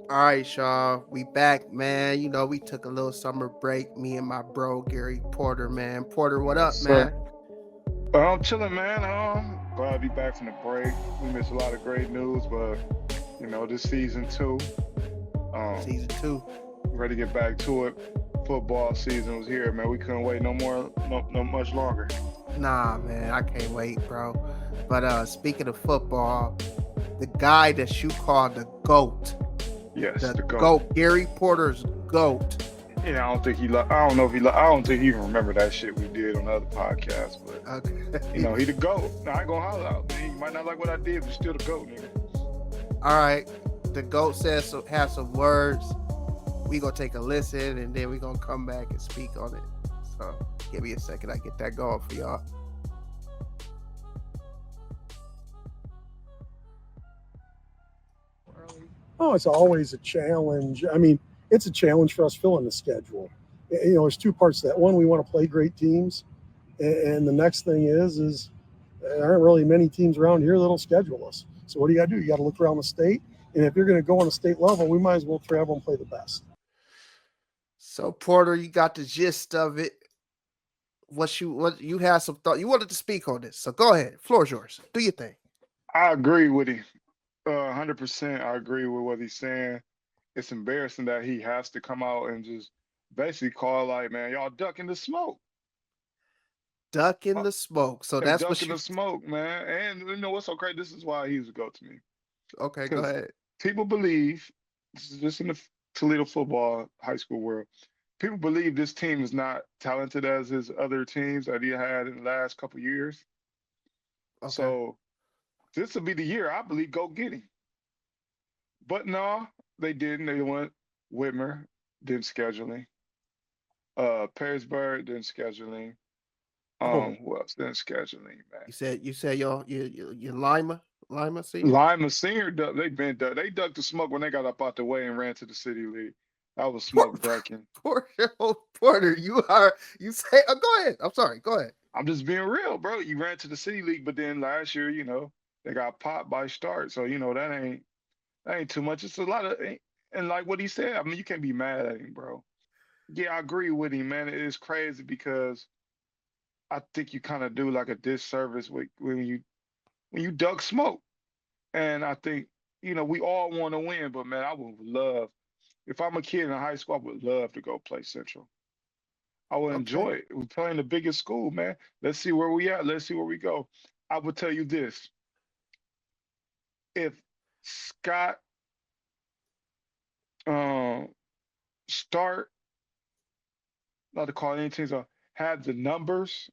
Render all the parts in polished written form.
All right, Shaw, we back, man. You know, we took a little summer break, me and my bro, Gerry Porter, man. Porter, what Yes, up, sir. man? I'm chilling, man. Glad to be back from the break. We missed a lot of great news, but this season two, um, Season two. ready to get back to it. Football season was here, man. We couldn't wait no more, no much longer. Nah, man, I can't wait, bro. But speaking of football, the guy that you call the GOAT, Yes, the the GOAT. GOAT, Gerry Porter's GOAT. Yeah, I don't think he. I don't know if he. I don't think he even remember that shit we did on the other podcast. But Okay. he the GOAT. Now, I ain't gonna holler out, man. You might not like what I did, but still the GOAT, nigga. All right. The GOAT says have some words. We gonna take a listen and then we gonna come back and speak on it. So give me a second, I get that going for y'all. Oh, it's always a challenge. I mean, it's a challenge for us filling the schedule. There's two parts to that. One, we want to play great teams, and the next thing is there aren't really many teams around here that'll schedule us. So what do? You got to look around the state, and if you're going to go on a state level, we might as well travel and play the best. So Porter, you got the gist of it. What you had some thought you wanted to speak on this. So go ahead. Floor's yours. Do your thing. I agree with him. 100%. I agree with what he's saying. It's embarrassing that he has to come out and just basically call like, man, y'all ducking the smoke. Duck in Uh, the smoke. So They that's what ducking you the smoke, man. And you know what's so crazy? This is why he's a go to me. okay, go Because ahead. people believe, this is just in the Toledo football high school world, people believe this team is not talented as his other teams that he had in the last couple years. Okay. So this will be the year, I believe, go get him. But no, they didn't. They went Whitmer, didn't scheduling. Perrysburg, didn't scheduling. Oh, Who else didn't scheduling, man? You said your Lima senior? Lima Senior, they ducked the smoke when they got up out the way and ran to the city league. That was Por- smoke ducking. Porter, Porter, you say go ahead. I'm sorry, go ahead. I'm just being real, bro. You ran to the city league, but then last year, they got popped by Start. So that ain't too much. It's a lot of and like what he said. I mean, you can't be mad at him, bro. Yeah, I agree with him, man. It is crazy because I think you kind of do like a disservice when you duck smoke. And I think we all want to win, but man, I would love if I'm a kid in high school, I would love to go play Central. I would Okay. enjoy it. We're playing the biggest school, man. Let's see where we at. Let's see where we go. I would tell you this: if Scott um, start, not to call any teams, had the numbers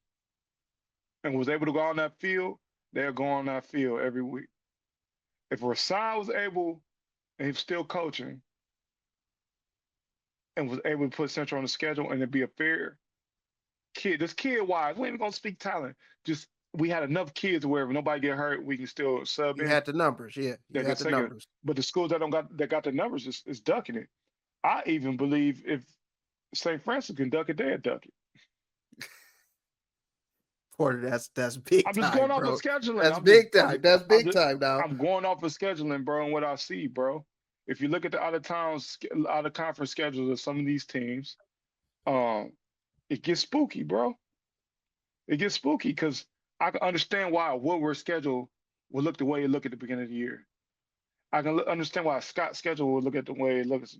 and was able to go on that field, they'll go on that field every week. If Rasan was able and he's still coaching and was able to put Central on the schedule and it be a fair this kid wise, we ain't even gonna speak talent. Just we had enough kids where if nobody get hurt, we can still sub You in. had the numbers, yeah. You That can had the take it. numbers. But the schools that got the numbers is ducking it. I even believe if St. Francis can duck it, they'll duck it. Porter, that's big I'm just going time, off of bro. scheduling. That's big time. That's I'm big just, time now. I'm going off of scheduling, bro, and what I see, bro. If you look at the out of conference schedules of some of these teams, um, it gets spooky, bro. It gets spooky because I can understand why a Woodward schedule will look the way it look at the beginning of the year. I can understand why a Scott schedule will look at the way it looks.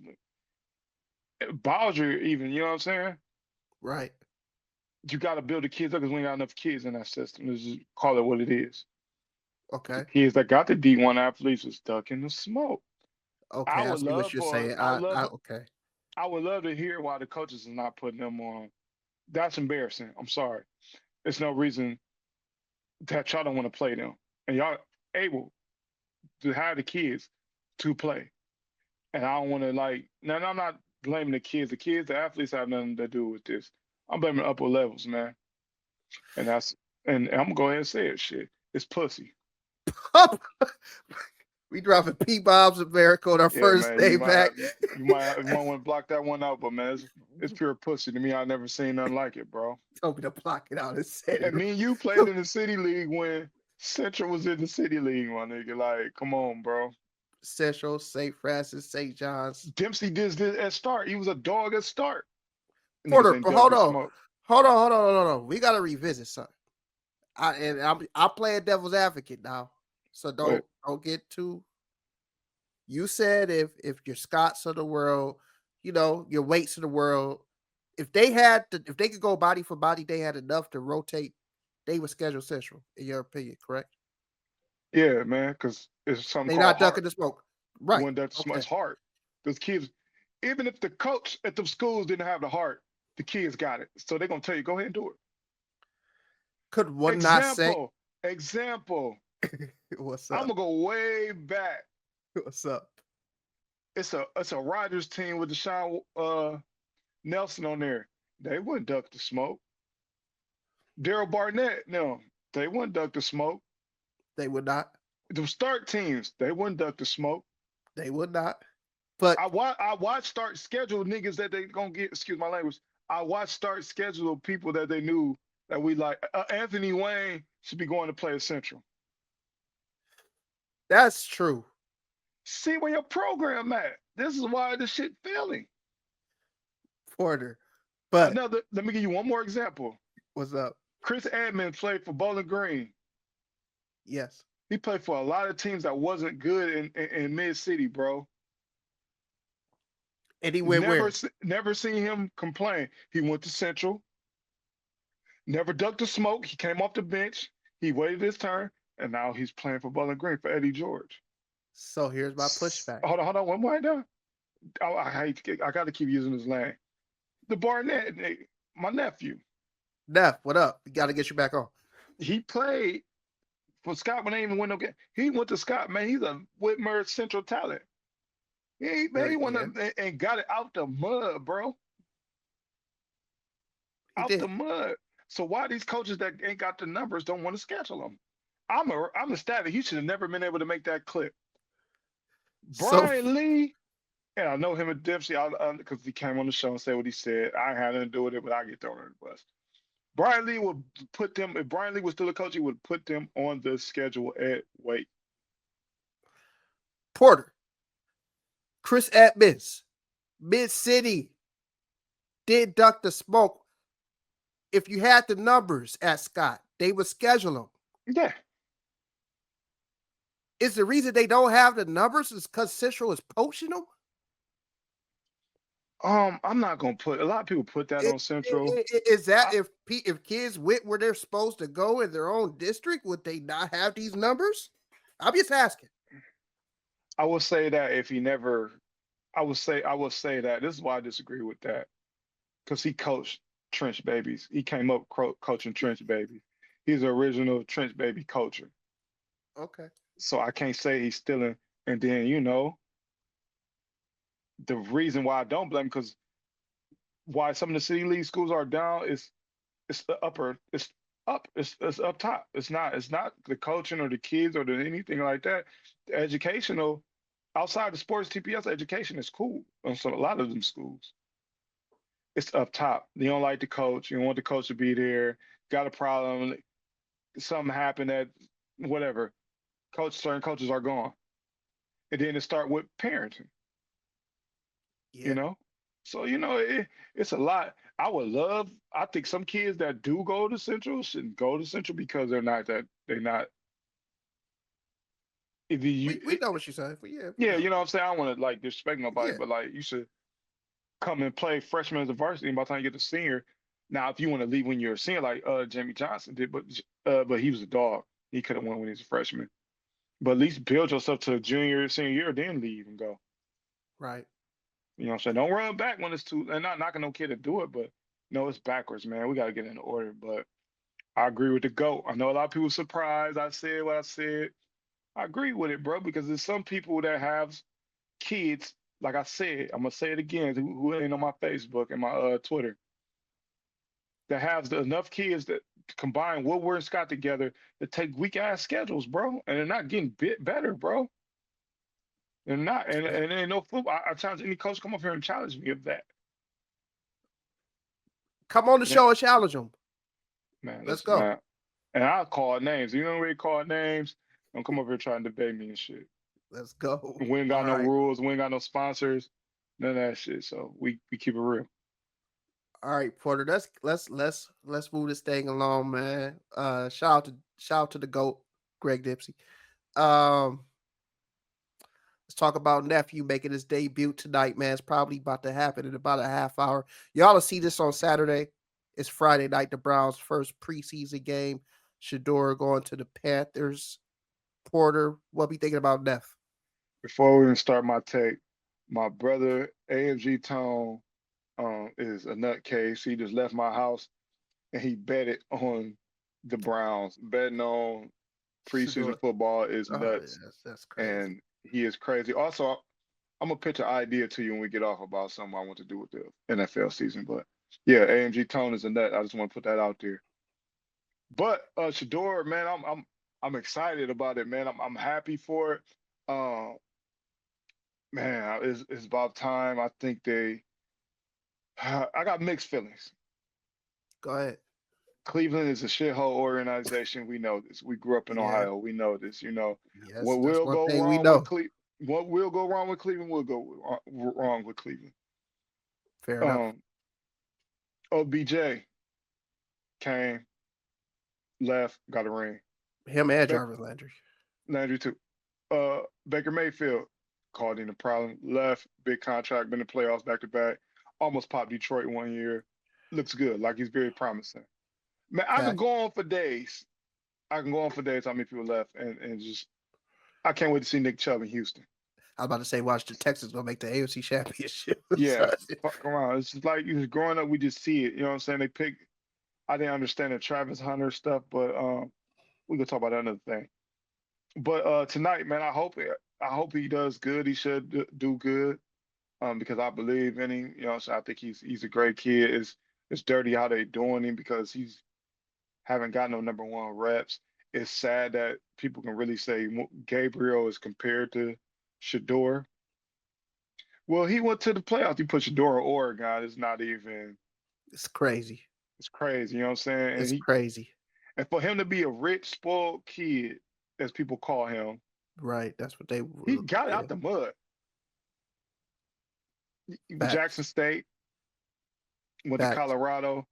Bowser, even, you know what I'm saying? Right. You got to build the kids up because we ain't got enough kids in that system. Let's just call it what it is. The Okay. kids that got the D1 athletes was stuck in the smoke. I Okay. I would see what love you're for, saying. I would love, Okay. I would love to hear why the coaches are not putting them on. That's embarrassing. I'm sorry. There's no reason that y'all don't want to play them, and y'all able to have the kids to play. And I don't want to like. Now, I'm not blaming the kids. The athletes have nothing to do with this. I'm blaming the upper levels, man. And that's and I'm gonna go ahead and say it. Shit, it's pussy. We dropping P Bob's America on our Yeah, first man. You day might back. have you might want to block that one out, but man, it's pure pussy to me. I never seen nothing like it, bro. Told me to block it out and said it. And me and you played in the city league when Central was in the city league, my nigga. Like, come on, bro. Central, St. Francis, St. John's. Dempsey did this at start. He was a dog at start. Porter, Niggas ain't but duck the smoke. hold on. We gotta revisit something. I'm playing devil's advocate now, so don't get too. You said if your Scotts of the world, your Waits of the world, if they could go body for body, they had enough to rotate, they would schedule Central. In your opinion, correct? Yeah, man, because it's something They called not ducking heart. the smoke, right? When duck the smoke, it's heart. Those kids, even if the coach at the schools didn't have the heart, the kids got it. So they're gonna tell you, go ahead and do it. Could one not say? Example. What's up? I'm gonna go way back. What's up? It's a Riders team with Deshaun Nelson on there. They wouldn't duck the smoke. Daryl Barnett, no, they wouldn't duck the smoke. They would not. The start teams, they wouldn't duck the smoke. They would not. But I watch start schedule niggas that they gonna get. Excuse my language. I watch start schedule people that they knew that we like. Anthony Wayne should be going to play at Central. that's true. See where your program at. This is why this shit failing. Porter. But Let me give you one more example. what's up? Chris Edmonds played for Bowling Green. Yes. He played for a lot of teams that wasn't good in Mid-City, bro. And he went where? Never seen him complain. He went to Central. Never ducked the smoke. He came off the bench. He waited his turn, and now he's playing for Bowling Green for Eddie George. So here's my pushback. Hold on. One more down. I got to keep using his name. The Barnett, my nephew. Neff, what up? We got to get you back on. He played for Scott when they even win no game. He went to Scott, man. He's a Whitmer Central talent. He went up and got it out the mud, bro. Out the mud. So why these coaches that ain't got the numbers don't want to schedule them? I'm ecstatic. He should have never been able to make that clip. Brian Lee, and I know him and Dempsey because he came on the show and said what he said. I had nothing to do with it, but I get thrown in the bus. Brian Lee would put them, if Brian Lee was still a coach, he would put them on the schedule at Wait. Porter. Chris Edmonds, Mid-City, did duck the smoke. If you had the numbers at Scott, they would schedule them. Yeah. Is the reason they don't have the numbers is because Central is poaching them? I'm not gonna put a lot of people put that on Central. Is that if kids went where they're supposed to go in their own district, would they not have these numbers? I'm just asking. I will say that if he never, I will say that this is why I disagree with that, because he coached trench babies. He came up coaching trench babies. He's the original trench baby coacher. Okay. So I can't say he's stealing. And then the reason why I don't blame, because why some of the city league schools are down is it's up. It's up top. It's not the coaching or the kids or anything like that. The educational, outside the sports TPS, education is cool. And so a lot of them schools, it's up top. You don't like the coach. You don't want the coach to be there. Got a problem. Something happened that whatever. Certain coaches are gone. And then it start with parenting. Yeah. So it's a lot. I think some kids that do go to Central shouldn't go to Central because they're not. We know what you're saying. Yeah, you know what I'm saying? I don't want to disrespect nobody, Yeah. but you should come and play freshman as a varsity, and by the time you get to senior. Now, if you want to leave when you're a senior, like Jamie Johnson did, but he was a dog. He could have won when he was a freshman. But at least build yourself to junior, senior year, then leave and go. Right. You know what I'm saying? Don't run back when it's too, and not knocking no kid to do it, but no, it's backwards, man. We got to get in order. But I agree with the GOAT. I know a lot of people surprised I said what I said. I agree with it, bro, because there's some people that have kids, like I said, I'm going to say it again, who ain't on my Facebook and my Twitter, that have enough kids that combine Woodward and Scott together to take weak-ass schedules, bro, and they're not getting better, bro. They're not, and ain't no football. I challenge any coach to come up here and challenge me of that. Come on the show and challenge them. Man, let's go. Man. And I'll call names. You know where you call names? Don't come up here trying to debate me and shit. Let's go. We ain't got All no right. rules. We ain't got no sponsors. None of that shit. So we keep it real. All right, Porter. Let's move this thing along, man. Shout out to the GOAT, Greg Dempsey. Let's talk about nephew making his debut tonight, man. It's probably about to happen in about a half hour. Y'all will see this on Saturday. It's Friday night, the Browns' first preseason game. Shedeur going to the Panthers. Porter, what be thinking about Neff? Before we even start my take, my brother AMG Tone is a nutcase. He just left my house and he betted on the Browns. Betting on preseason Shedeur. football is Oh, nuts, yes, that's crazy. and he is crazy. Also, I'm gonna pitch an idea to you when we get off about something I want to do with the NFL season. But yeah, AMG Tone is a nut. I just want to put that out there. But Shedeur, man, I'm excited about it, man. I'm happy for it. Um, man, it's about time. I think they. I got mixed feelings. Go ahead. Cleveland is a shithole organization. We know this. We grew up in Yeah. Ohio. We know this. You know Yes, what that's will one go thing we wrong with know. Cleveland. What will go wrong with Cleveland will go wrong with Cleveland. Fair enough. OBJ came, left, got a ring. Him and Baker, Jarvis Landry. Landry too. Baker Mayfield called in a problem, left, big contract, been in the playoffs back to back, almost popped Detroit 1 year. Looks good, like he's very promising. Man, I could Fact. go on for days. I can go on for days how many people left, and just I can't wait to see Nick Chubb in Houston. I was about to say, watch the Texans gonna make the AFC Championship. Yeah, fuck around. It's just like you was growing up, we just see it. You know what I'm saying? They pick. I didn't understand the Travis Hunter stuff, but we can talk about that another thing. But tonight, man, I hope he does good. He should do good, because I believe in him. You know, so I think he's a great kid. It's dirty how they doing him because he's haven't got no number 1 reps. It's sad that people can really say Gabriel is compared to Shedeur. Well, he went to the playoffs. You put Shedeur in Oregon. It's not even. It's crazy. It's crazy. You know what I'm saying? It's crazy. And for him to be a rich, spoiled kid, as people call him, Right. That's what they he were. got Yeah. out the mud. Facts. Jackson State went to Facts. Colorado.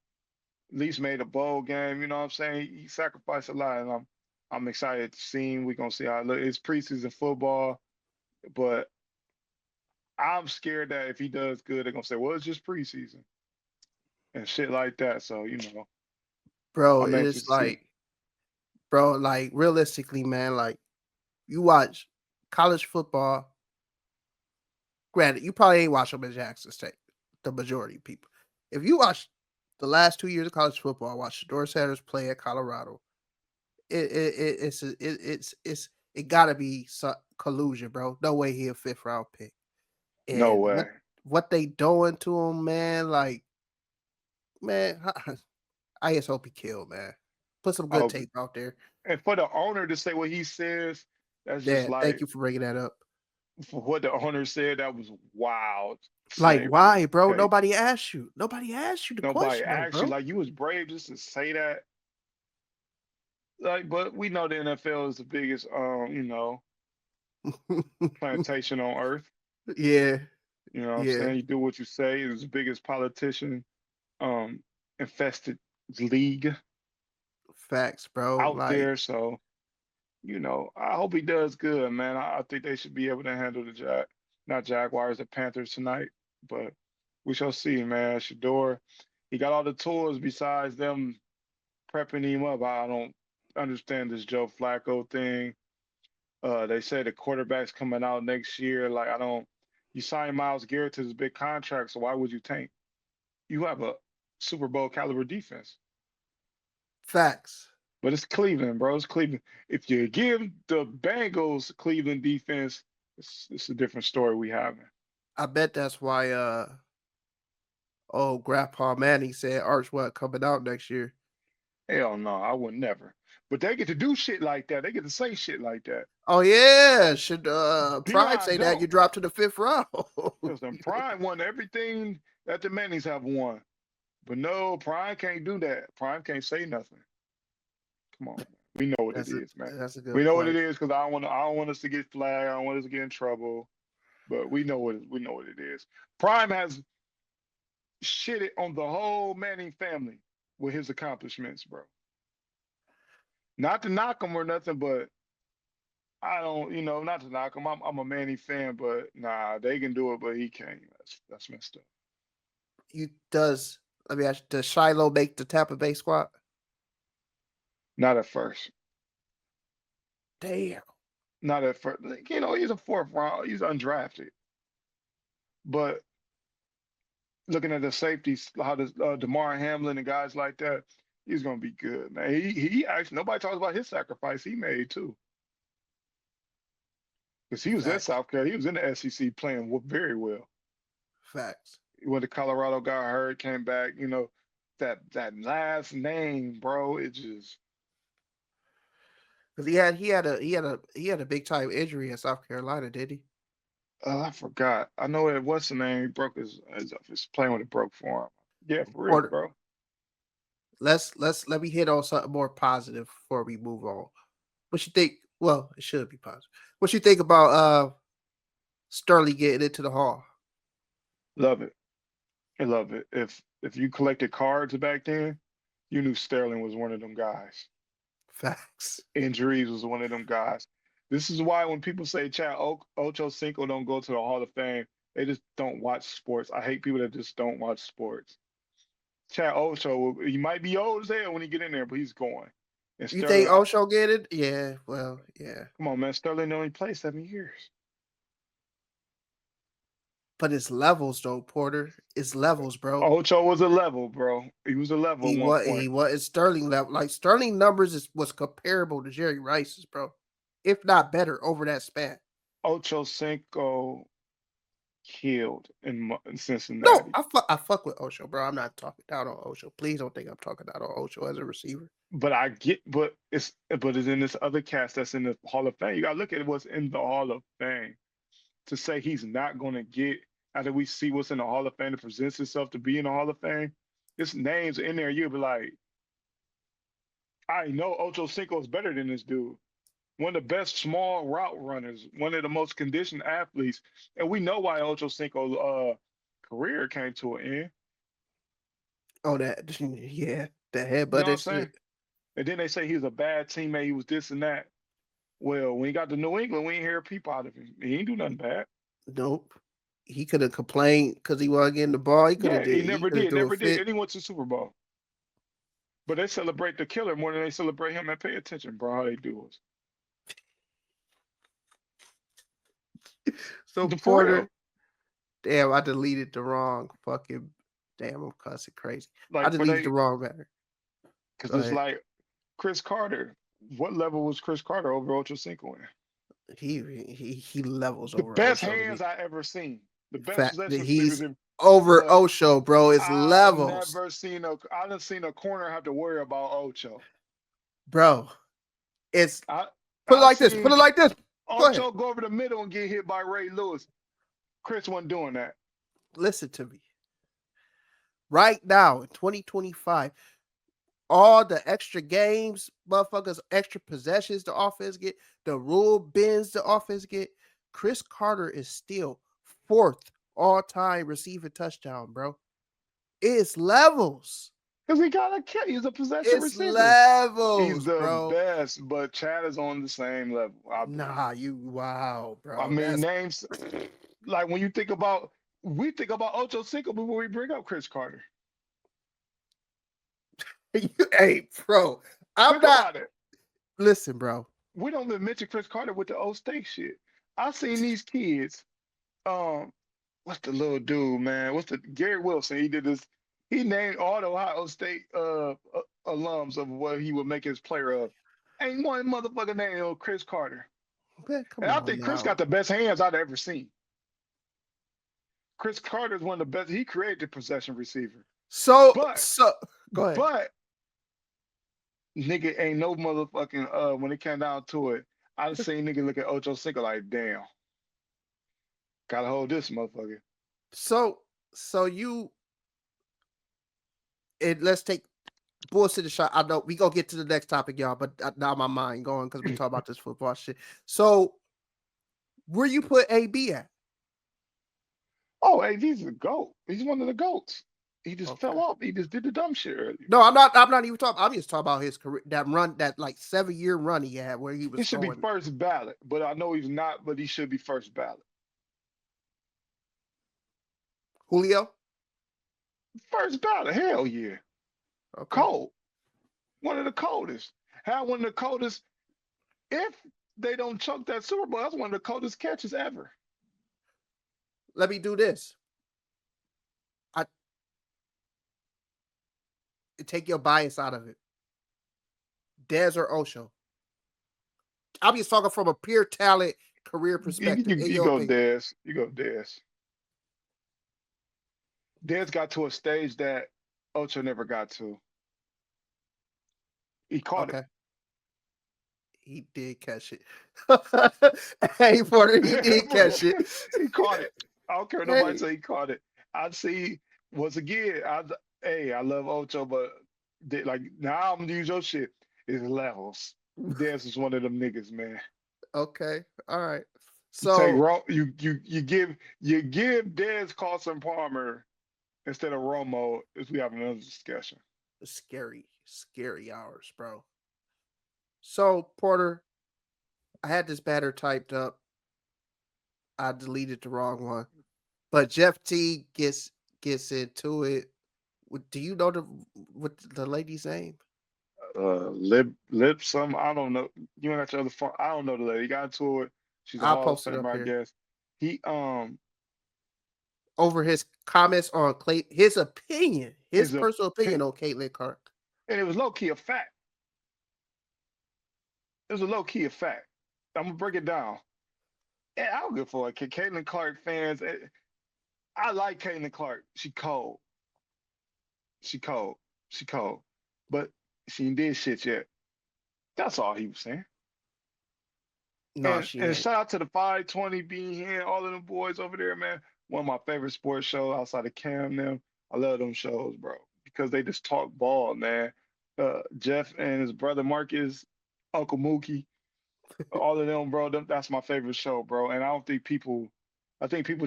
At least made a bowl game. You know what I'm saying? He sacrificed a lot, and I'm excited to see him. We're gonna see how it looks. It's preseason football, but I'm scared that if he does good, they're gonna say, "Well, it's just preseason," and shit like that. So Bro, I'm anxious it's to see. like realistically, man, like you watch college football. Granted, you probably ain't watch them at Jackson State. The majority of people. If you watch the last 2 years of college football, watch Shedeur Sanders play at Colorado. It gotta be collusion, bro. No way he a 5th-round pick. No And way. what they doing to him, man? Like, man, I just hope he killed, man. Put some good Oh, tape out there. and for the owner to say what he says, that's just Yeah, thank like you for bringing that up. for what the owner said. That was wild. Like, why, bro? Okay. Nobody asked you. Nobody asked you the Nobody question, though, actually bro. like you was brave just to say that. Like, but we know the NFL is the biggest, plantation on earth. Yeah, You know what I'm yeah. saying? You do what you say. It's the biggest politician, um, infested league Facts, bro. out Like, there. So, I hope he does good, man. I think they should be able to handle the not Jaguars, the Panthers tonight. But we shall see, man. Shedeur, he got all the tools besides them prepping him up. I don't understand this Joe Flacco thing. They say the quarterback's coming out next year. Like, I don't. You sign Myles Garrett to this big contract, so why would you tank? You have a Super Bowl caliber defense, facts. but it's Cleveland, bro. It's Cleveland. If you give the Bengals Cleveland defense, it's a different story we having. I bet that's why Grandpa Manny said Archwell coming out next year. Hell no, I would never. But they get to do shit like that. They get to say shit like that. Oh yeah, should Prime Dion say that you don't. dropped to the 5th round? Listen, Prime won everything that the Mannings have won. But no, Prime can't do that. Prime can't say nothing. Come on, man. We know what it is, man. That's a good We know what point. it is because I don't want us to get flagged. I don't want us to get in trouble. But we know what it is. Prime has shitted on the whole Manning family with his accomplishments, bro. Not to knock him or nothing, but I don't, not to knock him. I'm a Manning fan, but nah, they can do it, but he can't. That's messed up. Let me ask you, does Shilo make the Tampa Bay squad? Not at first. Damn. Not at first. He's a fourth round. He's undrafted. But looking at the safeties, how does DeMar Hamlin and guys like that, he's gonna be good, man. He actually nobody talks about his sacrifice he made too. Because he was at Facts. South Carolina, he was in the SEC playing very well. Facts. When the Colorado got hurt, came back, that last name, bro, it just Because he had a big time injury in South Carolina, did he? I forgot. I know it what's the name? He broke his playing with it broke for him. Yeah, for real, Porter, bro. let me hit on something more positive before we move on. What you think? Well, it should be positive. What you think about Sterling getting into the Hall? Love it. I love it. If you collected cards back then, you knew Sterling was one of them guys. Facts. Injuries was one of them guys. This is why when people say Chad Ochocinco don't go to the Hall of Fame, they just don't watch sports. I hate people that just don't watch sports. Chad Ocho, he might be old as hell when he get in there, but he's going. And You Sterling, think Ocho get it? Yeah, well, yeah. come on, man. Sterling only played 7 years. But it's levels, though, Porter. It's levels, bro. Ocho was a level, bro. He was a level at one point. He was Sterling level. Like Sterling numbers was comparable to Jerry Rice's, bro, if not better over that span. Ochocinco killed in Cincinnati. No, I fuck with Ocho, bro. I'm not talking down on Ocho. Please don't think I'm talking down on Ocho as a receiver. But it's in this other cast that's in the Hall of Fame. You gotta look at what's in the Hall of Fame. To say he's not gonna get after we see what's in the Hall of Fame that presents itself to be in the Hall of Fame, his name's in there, you'll be like, I know Ochocinco is better than this dude. One of the best small route runners, one of the most conditioned athletes. And we know why Ochocinco's career came to an end. Oh, that yeah, the headbutt. You know what I'm saying? And then they say he was a bad teammate, he was this and that. Well, when he got to New England, we ain't hear peep out of him. He ain't do nothing bad. Nope. He could have complained because he wasn't getting the ball. He could have He never did. And he went to Super Bowl. But they celebrate the killer more than they celebrate him. And pay attention, bro, how they do it. So Porter, damn, I deleted the wrong fucking. Damn, I'm cussing crazy. I deleted the wrong matter. Because it's like Chris Carter. What level was Chris Carter over Ochocinco in? He levels the over best Ocho hands I ever seen. The best he's over Ocho, bro. It's levels. I done seen a corner have to worry about Ocho. Bro, it's put it like this. Put it like this. Ocho go over the middle and get hit by Ray Lewis. Chris wasn't doing that. Listen to me. Right now in 2025, all the extra games, motherfuckers, extra possessions the offense get, the rule bends the offense get. Chris Carter is still 4th all-time receiving touchdown, bro. It's levels. Because he got a kill. He's a possession receiver. It's levels, he's the bro. best, but Chad is on the same level. Wow, bro. I mean, names like when you think about, we think about Ochocinco before we bring up Chris Carter. Hey, bro, I'm think not. About it. Listen, bro. We don't even mention Chris Carter with the old State shit. I've seen these kids. What's the little dude, man? What's the Gary Wilson? He did this. He named all the Ohio State alums of what he would make his player of. Ain't one motherfucker named Chris Carter. Man, I think Chris got the best hands I've ever seen. Chris Carter is one of the best. He created the possession receiver. So go ahead. But nigga ain't no motherfucking when it came down to it, I just seen nigga look at Ochocinco like, damn. Gotta hold this motherfucker. So let's take bullshit shot. I know we gonna get to the next topic, y'all, but now my mind going because we talk about this football shit. So, where you put AB at? Oh, AB's a goat. He's one of the goats. He just Okay. fell off. He just did the dumb shit earlier. No, I'm not even talking. I'm just talking about his career, that run, that like 7-year run he had where he was. He should be first ballot, but I know he's not. But he should be first ballot. Julio. First ballot, hell yeah. Okay. Cold. One of the coldest. Had one of the coldest. If they don't choke that Super Bowl, that's one of the coldest catches ever. Let me do this. Take your bias out of it. Dez or Osho? I'm just talking from a pure talent career perspective. You go Dez. You go Dez. Dez got to a stage that Ocho never got to. He caught it. He did catch it. Hey, Porter, he did catch it. He caught it. I don't care nobody say he caught it. I see, once again, I love Ocho, but like now I'm gonna use your shit. It's levels. Dez is one of them niggas, man. Okay, all right. So you give Dez Carson Palmer instead of Romo if we have another discussion. Scary hours, bro. So Porter, I had this batter typed up. I deleted the wrong one, but Jeff Teague gets into it. Do you know what the lady's name? Lip some, I don't know. You ain't got your other phone. I don't know the lady. He got into it. She's a Hall of Famer, I guess. He over his comments on Clay, his opinion, his personal opinion on Caitlin Clark. And it was low key a fact. It was a low key a fact. I'm gonna break it down. And I don't give a fuck. Caitlin Clark fans, I like Caitlin Clark. She cold. But she ain't did shit yet. That's all he was saying. No, and shout out to the 520 being here, all of them boys over there, man. One of my favorite sports shows outside of Cam them. I love them shows, bro, because they just talk ball, man. Jeff and his brother Marcus, Uncle Mookie, all of them, bro. That's my favorite show, bro. And I think people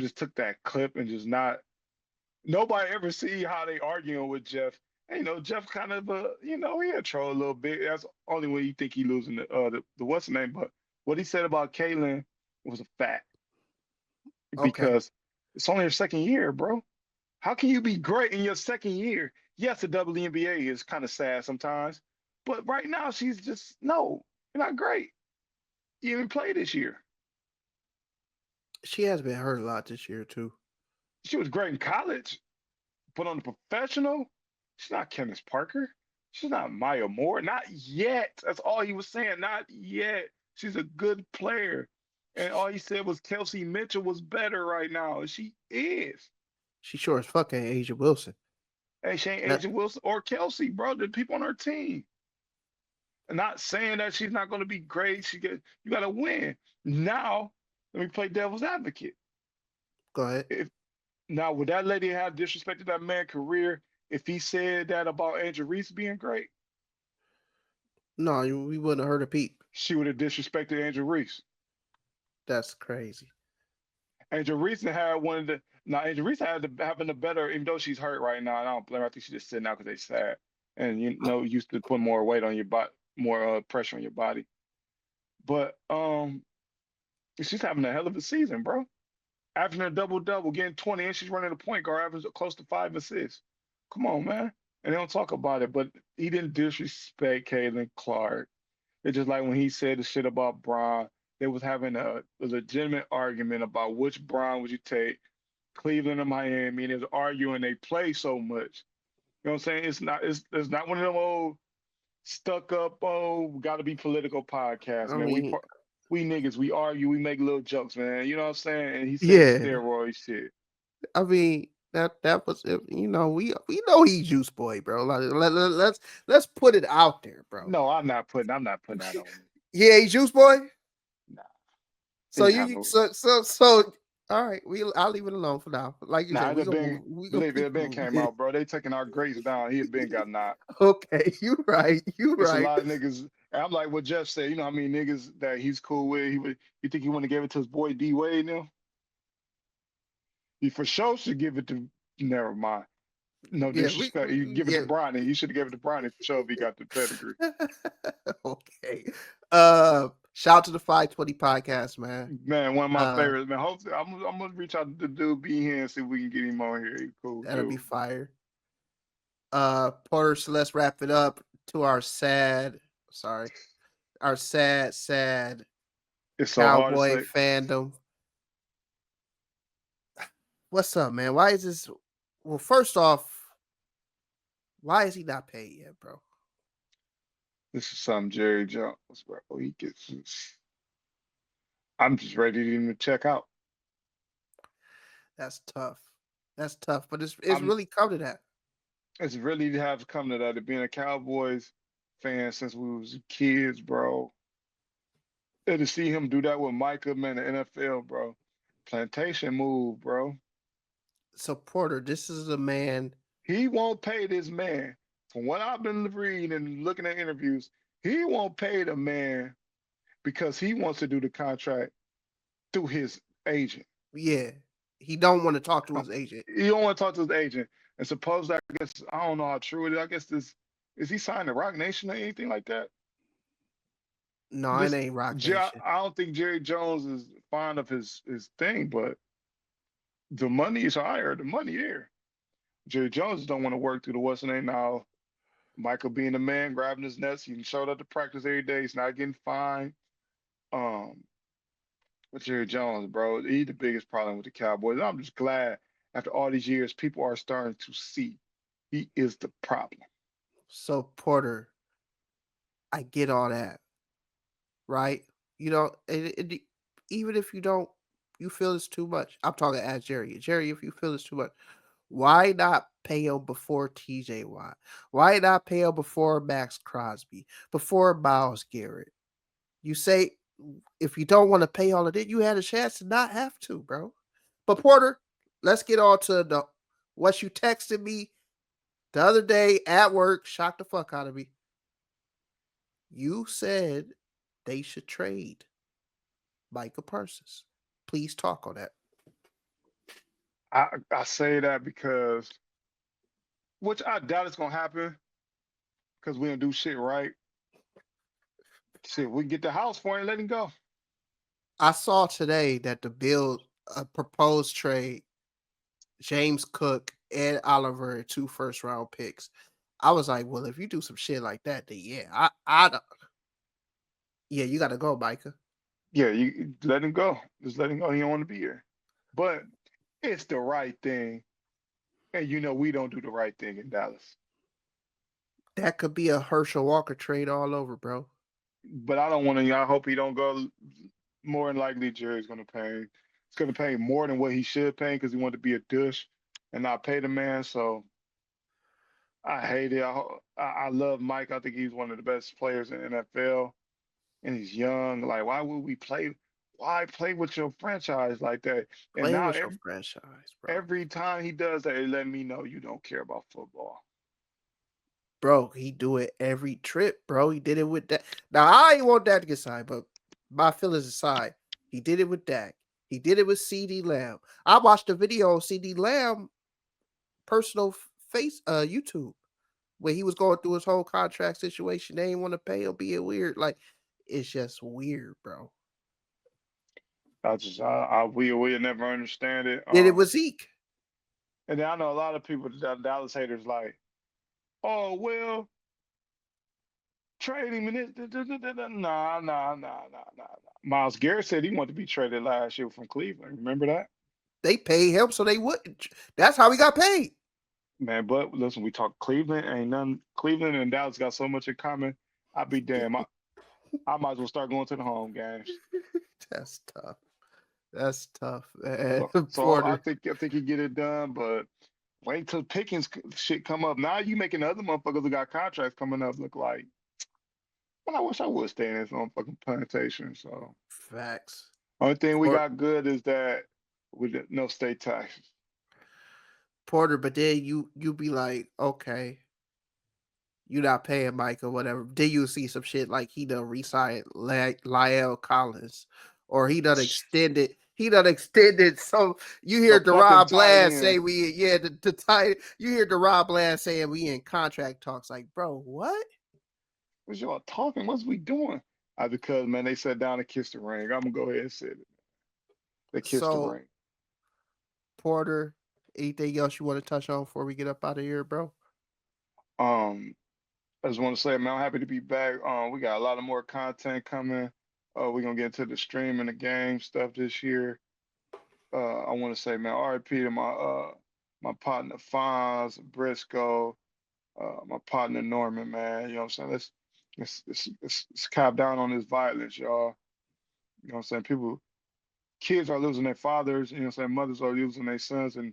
just took that clip and just not. Nobody ever see how they arguing with Jeff. And, Jeff kind of he a troll a little bit. That's only when you think he losing the what's the name. But what he said about Caitlin was a fact. Because it's only her second year, bro. How can you be great in your second year? Yes, the WNBA is kind of sad sometimes, but right now she's just you're not great. You didn't play this year. She has been hurt a lot this year too. She was great in college, but on the professional, she's not Candace Parker. She's not Maya Moore. Not yet. That's all he was saying. Not yet. She's a good player. And all he said was Kelsey Mitchell was better right now. And she is. She sure as fuck ain't Asia Wilson. Hey, she ain't Asia Wilson or Kelsey, bro. The people on her team. I'm not saying that she's not going to be great. You got to win. Now, let me play devil's advocate. Go ahead. Now, would that lady have disrespected that man's career if he said that about Angel Reese being great? No, we wouldn't have heard a peep. She would have disrespected Angel Reese. That's crazy. Angel Reese had Angel Reese had having the better, even though she's hurt right now. And I don't blame her. I think she's just sitting out because they sad. And used to put more weight on your body, more pressure on your body. But she's having a hell of a season, bro. Averaging a double-double, getting 20, and she's running a point guard, averaging close to 5 assists. Come on, man. And they don't talk about it, but he didn't disrespect Caitlin Clark. It's just like when he said the shit about Bron, they was having a legitimate argument about which Bron would you take, Cleveland or Miami, and they was arguing they play so much. You know what I'm saying? It's not one of them old stuck up, got to be political podcasts, man. We niggas, we argue, we make little jokes, man. You know what I'm saying? And he said steroid shit. I mean, that was, we know he's juice boy, bro. Let's put it out there, bro. No, I'm not putting that on him. Yeah, he's juice boy. Nah. So All right, I'll leave it alone for now. Like you Nah, said, it'd we have gonna been move. We gonna believe it keep had been came moving. out, bro. They taking our grades down. He had been got knocked. Okay, you right. You It's a right. lot of niggas. And I'm like what Jeff said. You know how many niggas that he's cool with. You think he want to give it to his boy D Wade now? He for sure should give it to. Never mind. No Yeah, disrespect. You give it to yeah. Bronny. You should have given it to Bronny for sure if he got the pedigree. Okay. Shout to the 520 podcast, man. Man, one of my Uh, favorites. Man, hopefully I'm gonna reach out to the dude be here and see if we can get him on here. He's cool that'll be too. fire. Porter, so let's wrap it up to our sad It's so hard to Cowboy say. fandom. What's up, man? Why is this? Well, first off, why is he not paid yet, bro? This is something Jerry Jones, bro. He gets this. I'm just ready to even check out. That's tough. That's tough, but it's I'm really come to that. it's really to have come to that of being a Cowboys fan since we was kids, bro. And to see him do that with Micah, man, the NFL, bro. Plantation move, bro. So Porter, this is a man. He won't pay this man. From what I've been reading and looking at interviews, he won't pay the man because he wants to do the contract through his agent. Yeah, he don't want to talk to his agent. He don't want to talk to his agent. And suppose that I guess I don't know how true it is. I guess this is he signed to Rock Nation or anything like that? No, it This ain't Rock Nation. I don't think Jerry Jones is fond of his thing, but the money is higher. The money there. Jerry Jones don't want to work through the what's the name now. Michael being the man, grabbing his nuts. He showed up to practice every day. He's not getting fined. Um, but Jerry Jones, bro, he's the biggest problem with the Cowboys. I'm just glad after all these years, people are starting to see he is the problem. So Porter, I get all that, right? You know, even if you don't, you feel it's too much. I'm talking as Jerry. Jerry, if you feel it's too much, why not pay him before TJ Watt? Why not pay him before Max Crosby, before Miles Garrett? You say if you don't want to pay all of it, you had a chance to not have to, bro. But Porter, let's get on to what you texted me the other day at work. Shocked the fuck out of me. You said they should trade Micah Parsons. Please talk on that. I say that because, which I doubt it's gonna happen, because we don't do shit right. Shit, we get the house for him, let him go. I saw today that the bill proposed trade James Cook and Oliver 2 first-round picks. I was like, well, if you do some shit like that, then yeah, yeah, you got to go, Micah. Yeah, you let him go. Just let him go. He don't want to be here. But it's the right thing. And you know we don't do the right thing in Dallas. That could be a Herschel Walker trade all over, bro. But I don't want to. I hope he don't go. More than likely, Jerry's going to pay. He's going to pay more than what he should pay because he wanted to be a douche and not pay the man. So I hate it. I love Mike. I think he's one of the best players in the NFL, and he's young. Like, why would we play? Why play with your franchise like that? And Play now with your franchise, bro. every time he does that, it let me know you don't care about football. Bro, he do it every trip, bro. He did it with that. Now, I ain't want that to get signed, but my feelings aside, he did it with Dak. He did it with CD Lamb. I watched a video of CD Lamb personal face YouTube where he was going through his whole contract situation. They ain't want to pay him, being weird. Like, it's just weird, bro. We'll never understand it. Did it with Zeke. And then I know a lot of people, Dallas haters, like, oh well, trade him and nah. Miles Garrett said he wanted to be traded last year from Cleveland. Remember that? They paid him so they wouldn't. That's how he got paid. Man, but listen, we talk Cleveland, ain't none. Cleveland and Dallas got so much in common. I'd be damn. I might as well start going to the home games. That's tough. That's tough, man. So I think he get it done, but wait till Pickens shit come up. Now you making other motherfuckers who got contracts coming up look like, man, I wish I would stay in this motherfucking plantation. So facts. only thing we got good is that with no state taxes. Porter, but then you be like, okay, you not paying Mike or whatever. Then you see some shit like he done re-signed Lyle Collins, or he done extended. So you hear The fucking Deron tight Bland end. say the tight. You hear Deron Bland saying we in contract talks. Like, bro, what? What y'all talking? What's we doing? Because man, they sat down and kissed the ring. I'm gonna go ahead and say it. They kissed the So ring. Porter, anything else you want to touch on before we get up out of here, bro? I just want to say, man, I'm happy to be back. We got a lot of more content coming. We're gonna get into the stream and the game stuff this year. I want to say, man, RIP to my partner Fonz, Briscoe, my partner Norman, man. You know what I'm saying? Let's cap down on this violence, y'all. You know what I'm saying? Kids are losing their fathers, you know what I'm saying? Mothers are losing their sons, and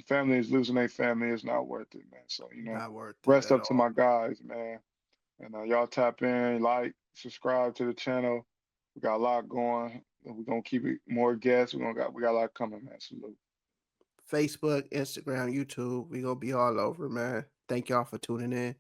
families losing their family is not worth it, man. So, Not worth it rest at up to all. my guys, man. And y'all tap in, like, subscribe to the channel. We got a lot going. We're gonna keep it more guests. We got a lot coming, man. Salute. Facebook, Instagram, YouTube. We gonna be all over, man. Thank y'all for tuning in.